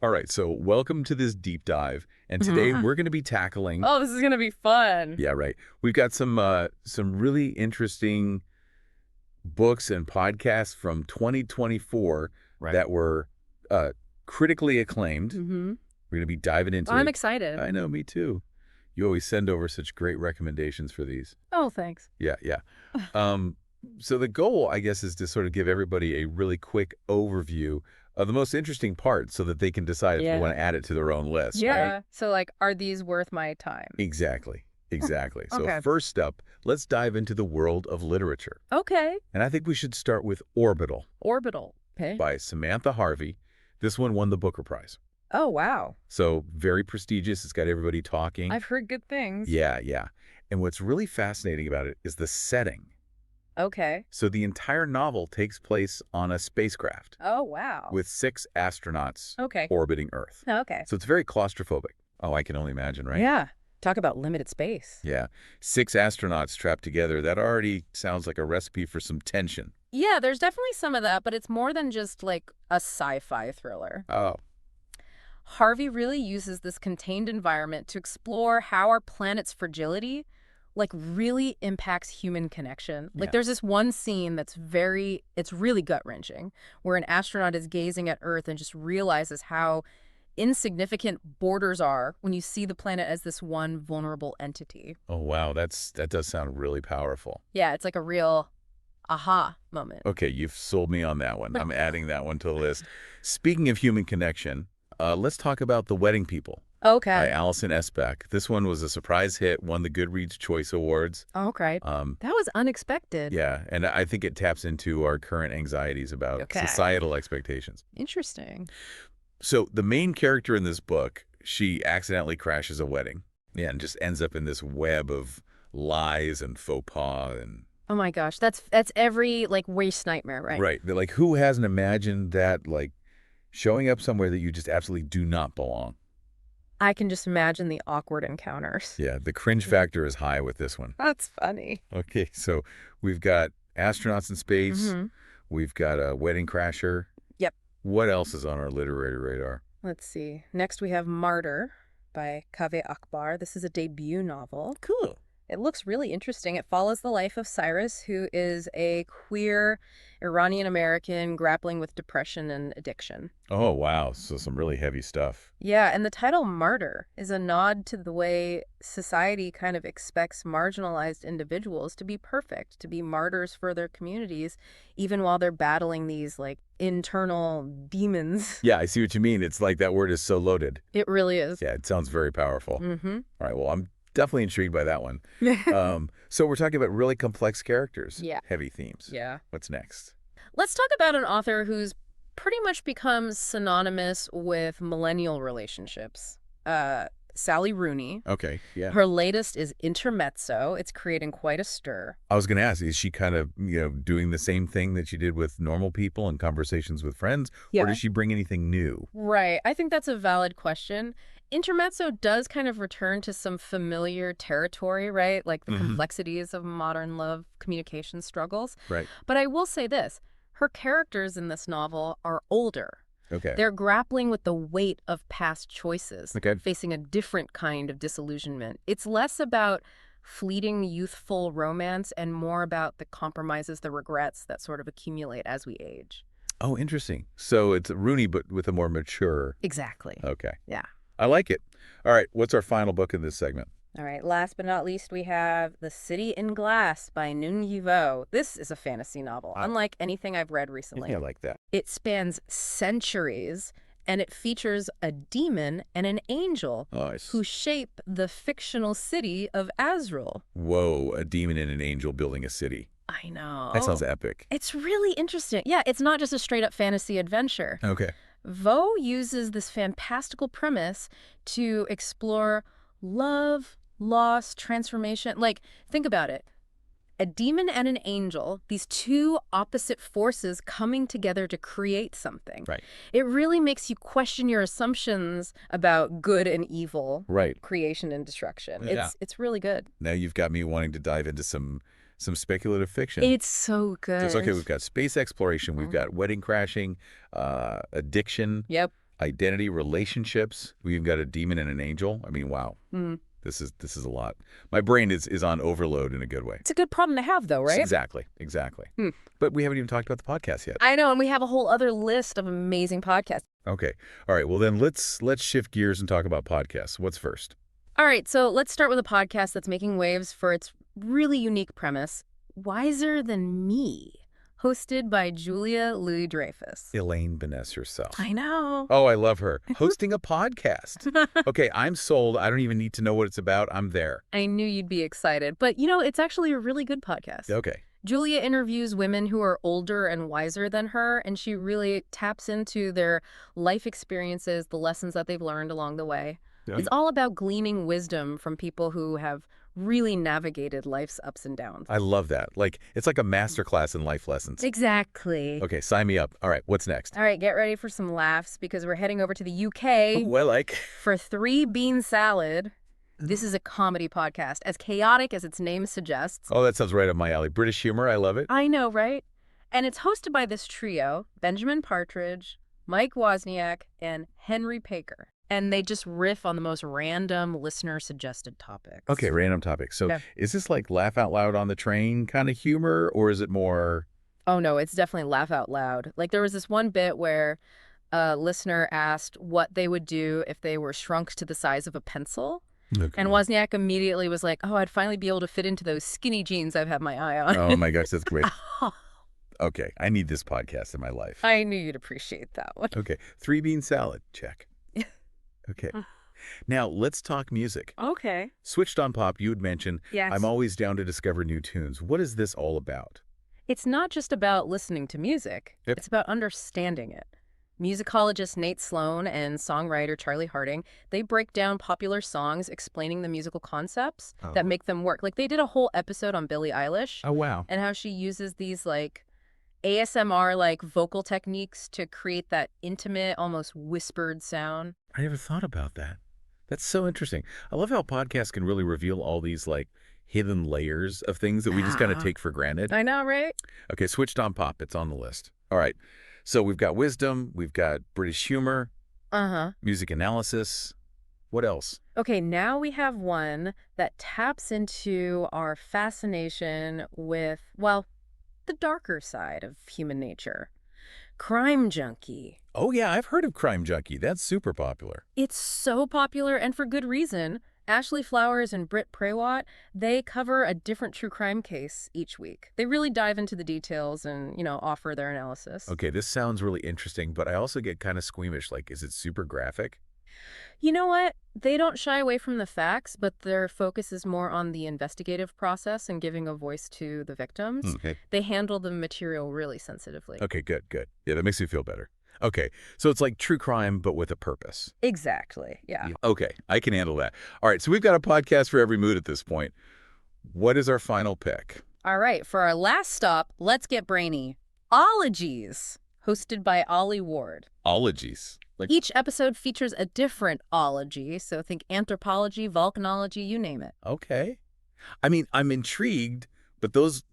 All right, so welcome to this deep dive. And today Mhm. we're going to be tackling, Oh, this is gonna be fun. yeah, right. We've got some really interesting books and podcasts from 2024 Right. that were uh, critically acclaimed. Mhm. We're going to be diving into I'm it. excited. I know, me too. You always send over such great recommendations for these. Oh, thanks. Yeah, yeah. Um, so the goal, I guess, is to sort of give everybody a really quick overview of the most interesting parts so that they can decide if they want Yeah. to add it to their own list, right? Yeah. So, like, are these worth my time? Exactly. Exactly. So Okay. first up, let's dive into the world of literature. Okay. And I think we should start with Orbital Orbital. Okay. by Samantha Harvey. This one won the Booker Prize. Oh, wow. So very prestigious. It's got everybody talking. I've heard good things. Yeah, yeah. And what's really fascinating about it is the setting. Okay. So the entire novel takes place on a spacecraft Oh, wow. with 6 astronauts Okay. orbiting Earth. Okay. So it's very claustrophobic. Oh, I can only imagine, right? Yeah. Talk about limited space. Yeah. 6 astronauts trapped together. That already sounds like a recipe for some tension. Yeah, there's definitely some of that, but it's more than just like a sci-fi thriller. Oh, Harvey really uses this contained environment to explore how our planet's fragility really impacts human connection. Yeah. There's this one scene it's really gut-wrenching, where an astronaut is gazing at Earth and just realizes how insignificant borders are when you see the planet as this one vulnerable entity. oh wow. That does sound really powerful. Yeah, it's like a real aha moment. Okay, you've sold me on that one. I'm adding that one to the list. Speaking of human connection, let's talk about The Wedding People by Okay. Alison Esbeck. This one was a surprise hit, won the Goodreads Choice Awards. Okay. Um, That was unexpected. yeah, and I think it taps into our current anxieties about Okay. societal expectations. Interesting. So the main character in this book, she accidentally crashes a wedding. Yeah, and just ends up in this web of lies and faux pas and Oh my gosh, that's every worst nightmare, right? right. They're like, who hasn't imagined that, like, showing up somewhere that you just absolutely do not belong? I can just imagine the awkward encounters. Yeah, the cringe factor is high with this one. That's funny. Okay, so we've got astronauts in space. Hmm. We've got a wedding crasher. Yep. What else is on our literary radar? Let's see. Next we have Martyr by Kaveh Akbar. This is a debut novel. Cool. It looks really interesting. It follows the life of Cyrus, who is a queer Iranian-American grappling with depression and addiction. Oh, wow. So some really heavy stuff. Yeah, and the title Martyr is a nod to the way society kind of expects marginalized individuals to be perfect, to be martyrs for their communities, even while they're battling these internal demons. Yeah, I see what you mean. It's like that word is so loaded. It really is. Yeah, it sounds very powerful. Mm-hmm. All right, well, I'm definitely intrigued by that one. So we're talking about really complex characters. Yeah. Heavy themes. Yeah. What's next? Let's talk about an author who's pretty much becomes synonymous with millennial relationships. Sally Rooney. Okay, yeah. Her latest is Intermezzo. It's creating quite a stir. I was going to ask, is she kind of, doing the same thing that she did with normal people and conversations with friends? Yeah. Or does she bring anything new? Right. I think that's a valid question. Intermezzo does kind of return to some familiar territory, right? Like the complexities of modern love communication struggles. Right. But I will say this. Her characters in this novel are older. Okay. They're grappling with the weight of past choices, Okay. facing a different kind of disillusionment. It's less about fleeting youthful romance and more about the compromises, the regrets that sort of accumulate as we age. Oh, interesting. So it's Rooney, but with a more mature. Exactly. Okay. Yeah. I like it. All right. What's our final book in this segment? All right, last but not least, we have The City in Glass by Nguyen Thi Vo. This is a fantasy novel, unlike anything I've read recently. Yeah, I like that. It spans centuries, and it features a demon and an angel Oh, who shape the fictional city of Azrael. Whoa, a demon and an angel building a city. I know. That sounds epic. It's really interesting. Yeah, it's not just a straight-up fantasy adventure. Okay. Vo uses this fantastical premise to explore love, loss, transformation. Think about it. A demon and an angel, these two opposite forces coming together to create something. Right. It really makes you question your assumptions about good and evil, Right. creation and destruction. Yeah. It's really good. Now you've got me wanting to dive into some speculative fiction. It's so good. It's okay, we've got space exploration, we've got wedding crashing, addiction. Yep. identity, relationships. We've got a demon and an angel. I mean, wow. Mm. This is a lot. My brain is on overload in a good way. It's a good problem to have, though, right? Exactly. Hmm. But we haven't even talked about the podcast yet. I know, and we have a whole other list of amazing podcasts. Okay. All right. Well, then let's shift gears and talk about podcasts. What's first? All right, so let's start with a podcast that's making waves for its really unique premise, Wiser Than Me, hosted by Julia Louis-Dreyfus. Elaine Benes herself. I know. Oh, I love her. Hosting a podcast. Okay, I'm sold. I don't even need to know what it's about. I'm there. I knew you'd be excited, but it's actually a really good podcast. Okay. Julia interviews women who are older and wiser than her, and she really taps into their life experiences, the lessons that they've learned along the way. Yeah. It's all about gleaning wisdom from people who have really navigated life's ups and downs. I love that. It's like a masterclass in life lessons. Exactly. Okay, sign me up. All right, what's next? All right, get ready for some laughs because we're heading over to the UK Well, for Three Bean Salad. This is a comedy podcast, as chaotic as its name suggests. Oh, that sounds right up my alley. British humor, I love it. I know, right? And it's hosted by this trio, Benjamin Partridge, Mike Wozniak, and Henry Paker. And they just riff on the most random listener-suggested topics. Okay, random topic. So Yeah. is this like laugh out loud on the train kind of humor, or is it more... Oh, no, it's definitely laugh out loud. Like, there was this one bit where a listener asked what they would do if they were shrunk to the size of a pencil. Okay. And Wozniak immediately was like, oh, I'd finally be able to fit into those skinny jeans I've had my eye on. Oh my gosh, that's great. Okay, I need this podcast in my life. I knew you'd appreciate that one. Okay, Three Bean Salad, check. Okay. Now, let's talk music. Okay. Switched on Pop, you had mentioned, Yes. I'm always down to discover new tunes. What is this all about? It's not just about listening to music. Yep. It's about understanding it. Musicologist Nate Sloan and songwriter Charlie Harding, they break down popular songs explaining the musical concepts that make them work. Like, they did a whole episode on Billie Eilish Oh, wow. and how she uses these, ASMR, vocal techniques to create that intimate, almost whispered sound. I never thought about that. That's so interesting. I love how podcasts can really reveal all these, hidden layers of things that we just kind of take for granted. I know, right? Okay, Switched on Pop, it's on the list. All right, so we've got wisdom, we've got British humor, Uh-huh. music analysis. What else? Okay, now we have one that taps into our fascination with, the darker side of human nature. Crime Junkie. Oh, yeah, I've heard of Crime Junkie. That's super popular. It's so popular, and for good reason. Ashley Flowers and Britt Prawat, they cover a different true crime case each week. They really dive into the details and, offer their analysis. Okay, this sounds really interesting, but I also get kind of squeamish. Is it super graphic? You know what? They don't shy away from the facts, but their focus is more on the investigative process and giving a voice to the victims. Okay. They handle the material really sensitively. Okay, good. Yeah, that makes me feel better. Okay, so it's like true crime, but with a purpose. Exactly, yeah. Okay, I can handle that. All right, so we've got a podcast for every mood at this point. What is our final pick? All right, for our last stop, let's get brainy. Ologies, hosted by Ollie Ward. Ologies. Each episode features a different ology, so think anthropology, volcanology, you name it. Okay. I mean, I'm intrigued, but those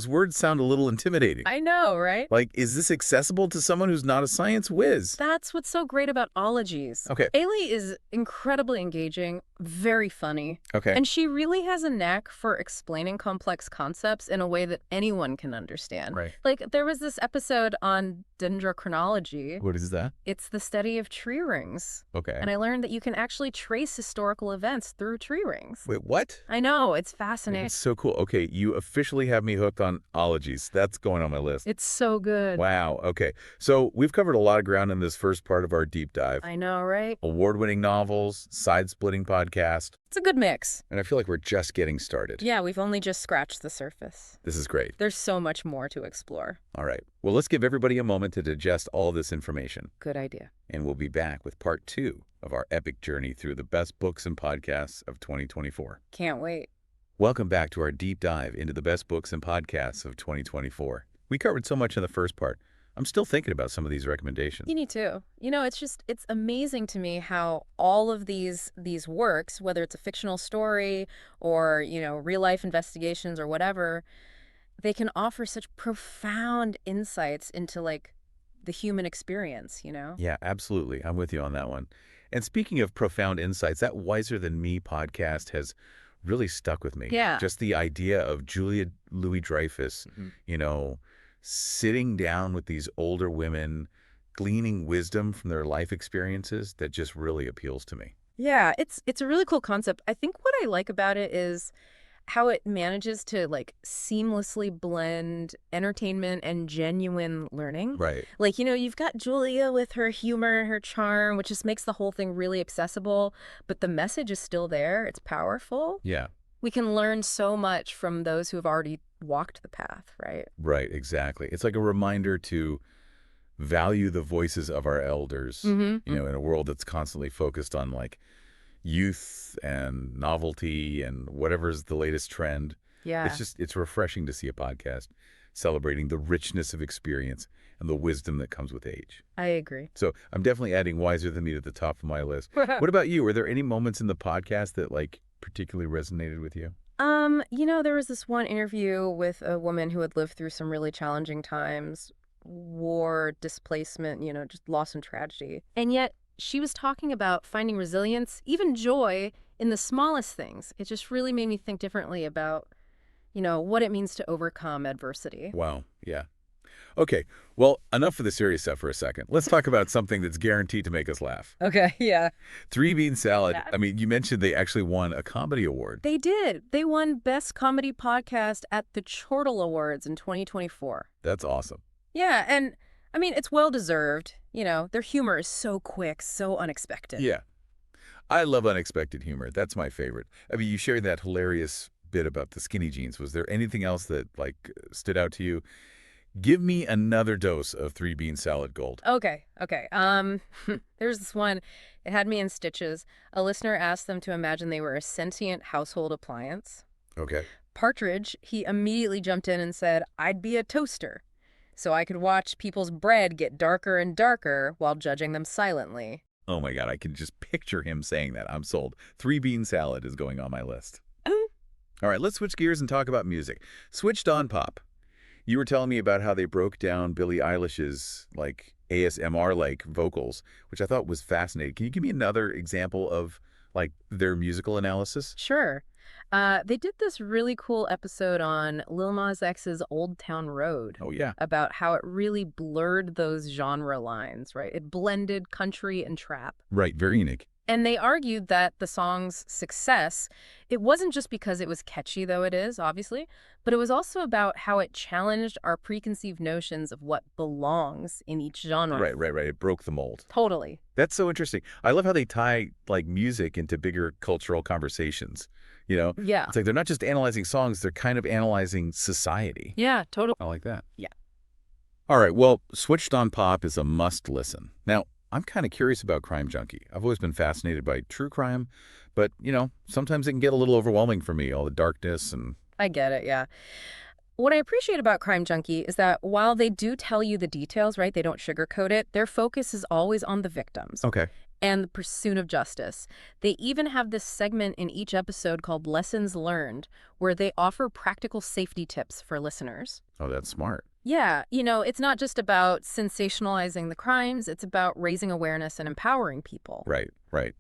words sound a little intimidating. I know, right? Is this accessible to someone who's not a science whiz? That's what's so great about ologies. Okay. Ailey is incredibly engaging, very funny, Okay. and she really has a knack for explaining complex concepts in a way that anyone can understand. Right. There was this episode on dendrochronology. What is that? It's the study of tree rings. Okay. And I learned that you can actually trace historical events through tree rings. Wait, what? I know, it's fascinating. It's so cool. Okay, you officially have me hooked on ologies. That's going on my list. It's so good. Wow. Okay. So we've covered a lot of ground in this first part of our deep dive. I know, right? Award-winning novels, side-splitting podcast, It's a good mix. and I feel like we're just getting started. Yeah, we've only just scratched the surface. This is great. There's so much more to explore. All right. Well, let's give everybody a moment to digest all this information, Good idea. and we'll be back with part 2 of our epic journey through the best books and podcasts of 2024. Can't wait. Welcome back to our deep dive into the best books and podcasts of 2024. We covered so much in the first part. I'm still thinking about some of these recommendations. You need to. It's amazing to me how all of these works, whether it's a fictional story or, real life investigations or whatever, they can offer such profound insights into the human experience, you know? Yeah, absolutely. I'm with you on that one. And speaking of profound insights, that Wiser Than Me podcast has really stuck with me. Yeah. Just the idea of Julia Louis-Dreyfus, Mhm. you know, sitting down with these older women, gleaning wisdom from their life experiences that just really appeals to me. Yeah, it's a really cool concept. I think what I like about it is how it manages to like seamlessly blend entertainment and genuine learning. Right. Like, you've got Julia with her humor and her charm, which just makes the whole thing really accessible, but the message is still there. It's powerful. Yeah. We can learn so much from those who have already walked the path, right? Right, exactly. It's like a reminder to value the voices of our elders, Mm-hmm. in a world that's constantly focused on like youth and novelty and whatever's the latest trend. Yeah. It's refreshing to see a podcast celebrating the richness of experience and the wisdom that comes with age. I agree. So I'm definitely adding Wiser Than Me to the top of my list. What about you? Were there any moments in the podcast that like particularly resonated with you? There was this one interview with a woman who had lived through some really challenging times, war, displacement, just loss and tragedy. And yet she was talking about finding resilience, even joy in the smallest things. It just really made me think differently about, what it means to overcome adversity. Wow. Yeah. Okay. Well, enough for the serious stuff for a second. Let's talk about something that's guaranteed to make us laugh. Okay, yeah. Three Bean Salad. Yeah. I mean, you mentioned they actually won a comedy award. They did. They won Best Comedy Podcast at the Chortle Awards in 2024. That's awesome. Yeah, and I mean, it's well-deserved. Their humor is so quick, so unexpected. Yeah. I love unexpected humor. That's my favorite. I mean, you shared that hilarious bit about the skinny jeans. Was there anything else that, like, stood out to you? Give me another dose of Three Bean Salad Gold. Okay. There's this one. It had me in stitches. A listener asked them to imagine they were a sentient household appliance. Okay. Partridge, he immediately jumped in and said, I'd be a toaster, so I could watch people's bread get darker and darker while judging them silently. Oh, my God. I can just picture him saying that. I'm sold. Three Bean Salad is going on my list. All right, let's switch gears and talk about music. Switched on pop. You were telling me about how they broke down Billie Eilish's, like, ASMR-like vocals, which I thought was fascinating. Can you give me another example of, like, their musical analysis? Sure. They did this really cool episode on Lil Nas X's Old Town Road Oh, yeah. about how it really blurred those genre lines, right? It blended country and trap. Right, very unique. And they argued that the song's success, it wasn't just because it was catchy, though it is, obviously, but it was also about how it challenged our preconceived notions of what belongs in each genre. Right. It broke the mold. Totally. That's so interesting. I love how they tie, like, music into bigger cultural conversations. Yeah. It's like they're not just analyzing songs, they're kind of analyzing society. Yeah, totally. I like that. Yeah. All right, well, Switched on Pop is a must listen. Now, I'm kind of curious about Crime Junkie. I've always been fascinated by true crime, but, sometimes it can get a little overwhelming for me, all the darkness and... I get it, yeah. What I appreciate about Crime Junkie is that while they do tell you the details, right, they don't sugarcoat it, their focus is always on the victims. Okay. And the pursuit of justice. They even have this segment in each episode called Lessons Learned, where they offer practical safety tips for listeners. Oh, that's smart. Yeah, it's not just about sensationalizing the crimes, it's about raising awareness and empowering people. Right.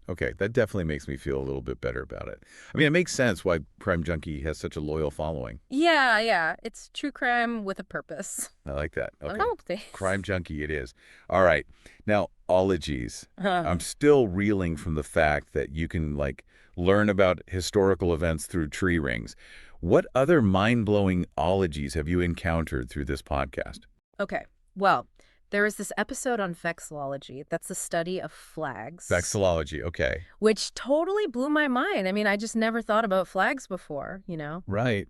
Okay, that definitely makes me feel a little bit better about it. I mean, it makes sense why Crime Junkie has such a loyal following. Yeah, it's true crime with a purpose. I like that. Okay. Oh, thanks. Crime Junkie it is. All right. Now, ologies. I'm still reeling from the fact that you can, like, learn about historical events through tree rings. What other mind-blowing ologies have you encountered through this podcast? Okay, well, there is this episode on vexillology. That's the study of flags. Vexillology, okay. Which totally blew my mind. I mean, I just never thought about flags before, Right.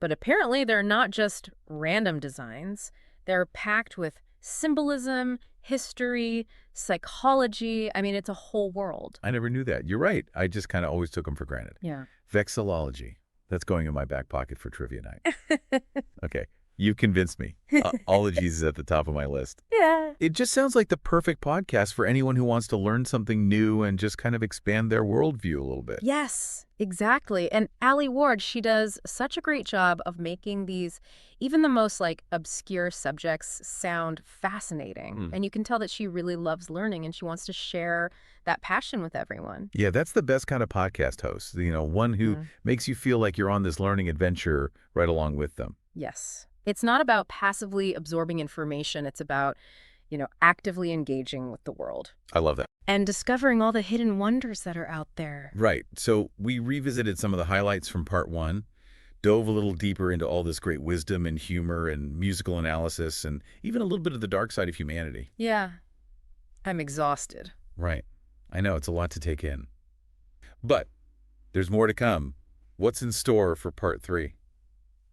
But apparently they're not just random designs. They're packed with symbolism, history, psychology. I mean, it's a whole world. I never knew that. You're right. I just kind of always took them for granted. Yeah. Vexillology. That's going in my back pocket for trivia night. Okay. You've convinced me. Ologies is at the top of my list. Yeah. It just sounds like the perfect podcast for anyone who wants to learn something new and just kind of expand their worldview a little bit. Yes, exactly. And Allie Ward, she does such a great job of making these, even the most like obscure subjects, sound fascinating. And you can tell that she really loves learning and she wants to share that passion with everyone. Yeah, that's the best kind of podcast host. One who makes you feel like you're on this learning adventure right along with them. Yes. It's not about passively absorbing information. It's about, actively engaging with the world. I love that. And discovering all the hidden wonders that are out there. Right. So we revisited some of the highlights from part 1, dove a little deeper into all this great wisdom and humor and musical analysis and even a little bit of the dark side of humanity. Yeah. I'm exhausted. Right. I know, it's a lot to take in. But there's more to come. What's in store for part 3?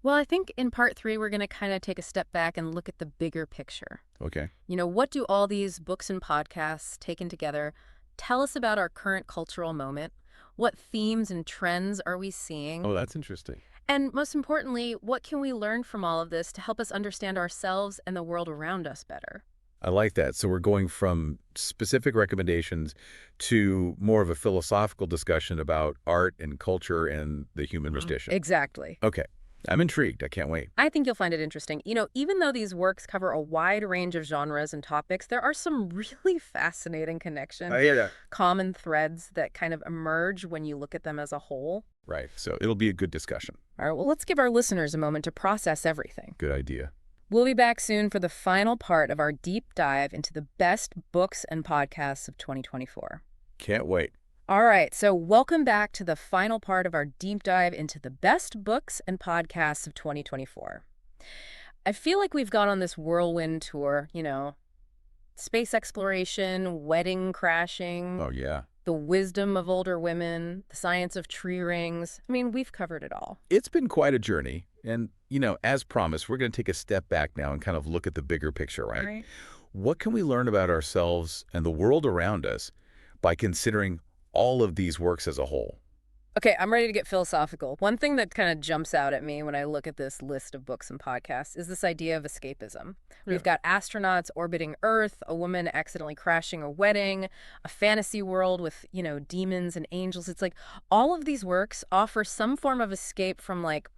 Well, I think in part 3, we're going to kind of take a step back and look at the bigger picture. Okay. What do all these books and podcasts taken together tell us about our current cultural moment? What themes and trends are we seeing? Oh, that's interesting. And most importantly, what can we learn from all of this to help us understand ourselves and the world around us better? I like that. So we're going from specific recommendations to more of a philosophical discussion about art and culture and the human condition. Exactly. Okay. I'm intrigued. I can't wait. I think you'll find it interesting. Even though these works cover a wide range of genres and topics, there are some really fascinating connections, I hear that. common threads that kind of emerge when you look at them as a whole. Right. So it'll be a good discussion. All right, well, let's give our listeners a moment to process everything. Good idea. We'll be back soon for the final part of our deep dive into the best books and podcasts of 2024. Can't wait. All right, so welcome back to the final part of our deep dive into the best books and podcasts of 2024. I feel like we've gone on this whirlwind tour, space exploration, wedding crashing. Oh, yeah. The wisdom of older women, the science of tree rings. I mean, we've covered it all. It's been quite a journey. And, as promised, we're going to take a step back now and kind of look at the bigger picture, right? All right. What can we learn about ourselves and the world around us by considering all of these works as a whole? Okay, I'm ready to get philosophical. One thing that kind of jumps out at me when I look at this list of books and podcasts is this idea of escapism. We've got astronauts orbiting Earth, a woman accidentally crashing a wedding, a fantasy world with, demons and angels. It's like all of these works offer some form of escape from like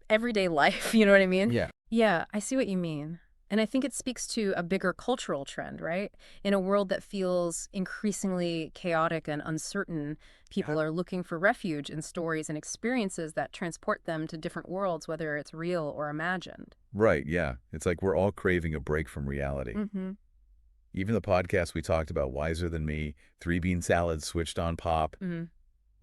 everyday life, you know what I mean? Yeah. Yeah, I see what you mean. And I think it speaks to a bigger cultural trend, right? In a world that feels increasingly chaotic and uncertain, people are looking for refuge in stories and experiences that transport them to different worlds, whether it's real or imagined. Right, yeah. It's like we're all craving a break from reality. Even the podcast we talked about, Wiser Than Me, Three Bean Salad, Switched on Pop,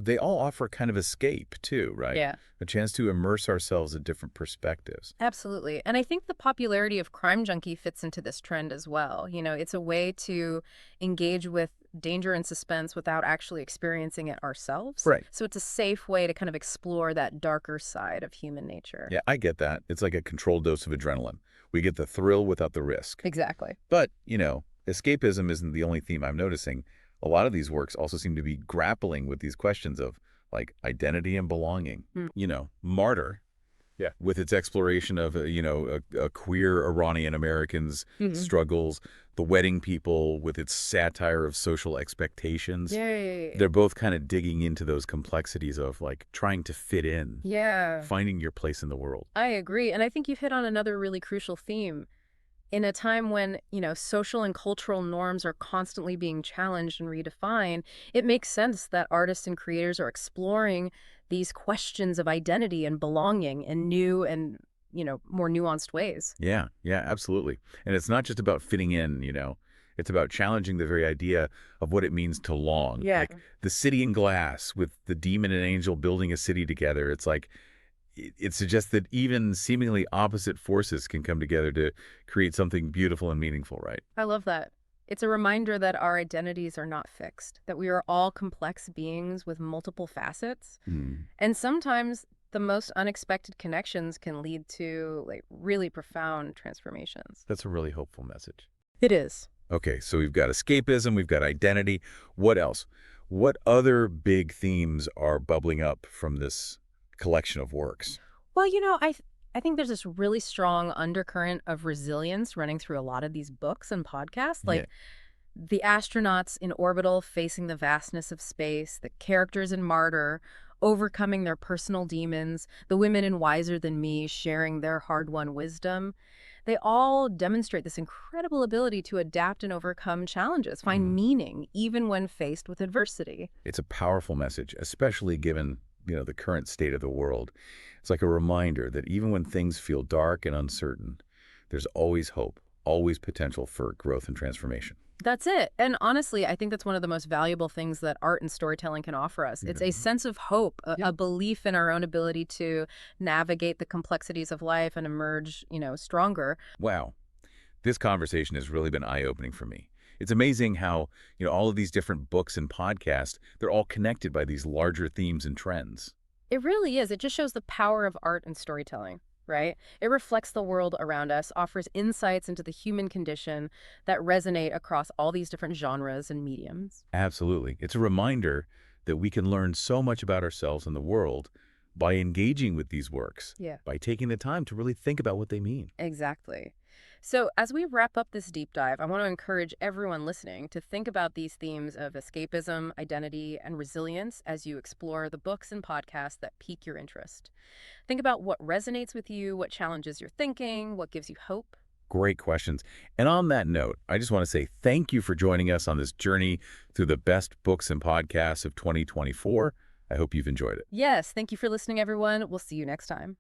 they all offer kind of escape too, right? Yeah. A chance to immerse ourselves in different perspectives. Absolutely. And I think the popularity of Crime Junkie fits into this trend as well. It's a way to engage with danger and suspense without actually experiencing it ourselves. Right. So it's a safe way to kind of explore that darker side of human nature. Yeah, I get that. It's like a controlled dose of adrenaline. We get the thrill without the risk. Exactly. But, escapism isn't the only theme I'm noticing. A lot of these works also seem to be grappling with these questions of, like, identity and belonging. Martyr, with its exploration of, a queer Iranian American's struggles. The Wedding People with its satire of social expectations. Yay. They're both kind of digging into those complexities of, like, trying to fit in. Yeah. Finding your place in the world. I agree. And I think you've hit on another really crucial theme. In a time when, social and cultural norms are constantly being challenged and redefined, it makes sense that artists and creators are exploring these questions of identity and belonging in new and, more nuanced ways. Yeah, absolutely. And it's not just about fitting in, It's about challenging the very idea of what it means to long. Yeah. Like The City in Glass with the demon and angel building a city together. It's like, it suggests that even seemingly opposite forces can come together to create something beautiful and meaningful, right? I love that. It's a reminder that our identities are not fixed, that we are all complex beings with multiple facets. And sometimes the most unexpected connections can lead to like really profound transformations. That's a really hopeful message. It is. Okay, so we've got escapism, we've got identity. What else? What other big themes are bubbling up from this collection of works? Well, I think there's this really strong undercurrent of resilience running through a lot of these books and podcasts. Yeah. Like the astronauts in Orbital facing the vastness of space, the characters in Martyr overcoming their personal demons, the women in Wiser Than Me sharing their hard-won wisdom. They all demonstrate this incredible ability to adapt and overcome challenges, find meaning even when faced with adversity. It's a powerful message, especially given, the current state of the world. It's like a reminder that even when things feel dark and uncertain, there's always hope, always potential for growth and transformation. That's it. And honestly, I think that's one of the most valuable things that art and storytelling can offer us. It's a sense of hope, a belief in our own ability to navigate the complexities of life and emerge, stronger. Wow. This conversation has really been eye-opening for me. It's amazing how, all of these different books and podcasts, they're all connected by these larger themes and trends. It really is. It just shows the power of art and storytelling, right? It reflects the world around us, offers insights into the human condition that resonate across all these different genres and mediums. Absolutely. It's a reminder that we can learn so much about ourselves and the world by engaging with these works, Yeah. by taking the time to really think about what they mean. Exactly. So, as we wrap up this deep dive, I want to encourage everyone listening to think about these themes of escapism, identity, and resilience as you explore the books and podcasts that pique your interest. Think about what resonates with you, what challenges your thinking, what gives you hope. Great questions. And on that note, I just want to say thank you for joining us on this journey through the best books and podcasts of 2024. I hope you've enjoyed it. Yes, thank you for listening, everyone. We'll see you next time.